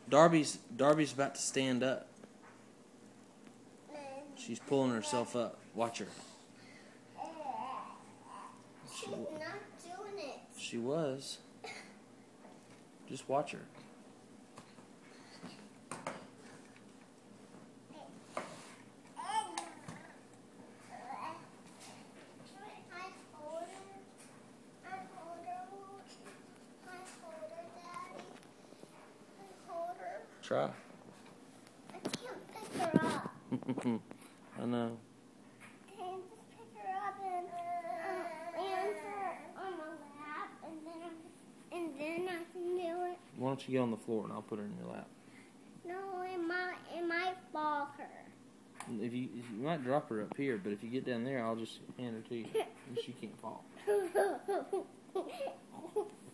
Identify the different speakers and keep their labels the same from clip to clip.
Speaker 1: Darby's about to stand up. She's pulling herself up. Watch her.
Speaker 2: She's not doing it.
Speaker 1: She was. Just watch her. Try.
Speaker 2: I can't pick her up.
Speaker 1: I know.
Speaker 2: Can you just pick her up and land her on the lap, and then I can do it?
Speaker 1: Why don't you get on the floor and I'll put her in your lap?
Speaker 2: No, it might fall her.
Speaker 1: If you might drop her up here, but if you get down there, I'll just hand her to you, and she can't fall.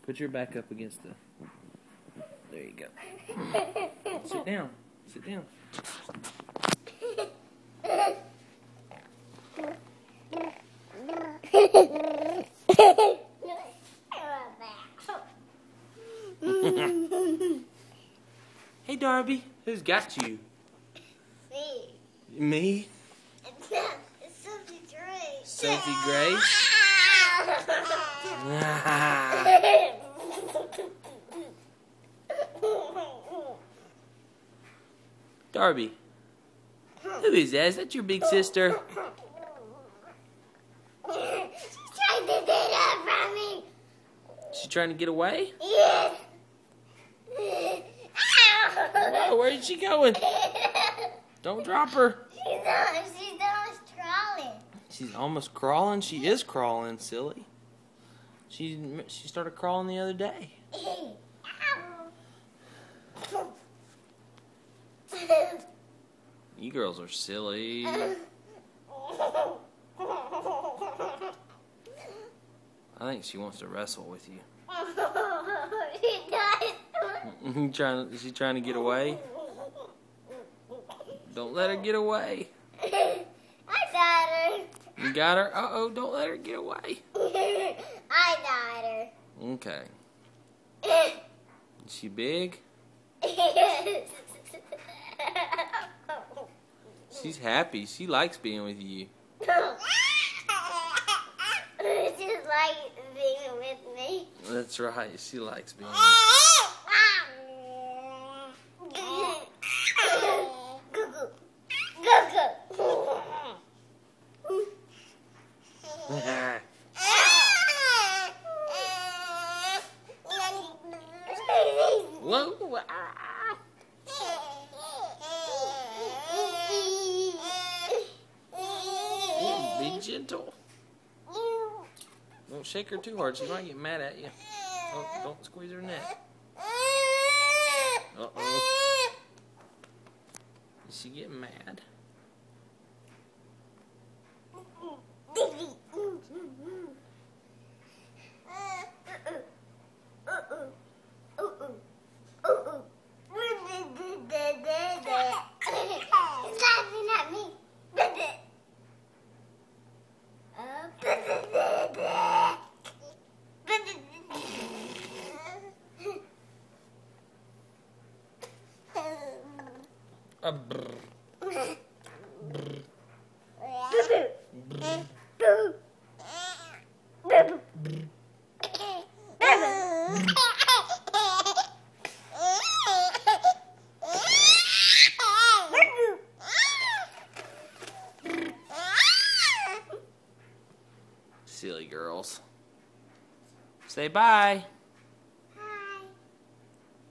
Speaker 1: Put your back up against the. There you go. Sit down. Sit down. Hey, Darby. Who's got you?
Speaker 2: Me.
Speaker 1: Me?
Speaker 2: It's Sophie Grace.
Speaker 1: Sophie Grace? Darby. Who is that? Is that your big sister?
Speaker 2: She's trying to get up from me.
Speaker 1: She trying to get away?
Speaker 2: Yes.
Speaker 1: Oh, where is she going? Don't drop her.
Speaker 2: She's almost crawling.
Speaker 1: She's almost crawling? She is crawling, silly. She started crawling the other day. You girls are silly. I think she wants to wrestle with you. Is she trying to get away? Don't let her get away.
Speaker 2: I got her.
Speaker 1: You got her? Uh-oh, don't let her get away.
Speaker 2: I got her.
Speaker 1: Okay. Is she big? She's happy. She likes being with you.
Speaker 2: Just like being with me.
Speaker 1: That's right. She likes being with you. Whoa. Be gentle. Don't shake her too hard. She might get mad at you. Don't squeeze her neck. Uh-oh. Is she getting mad?
Speaker 2: It's laughing at me.
Speaker 1: Silly girls. Say bye.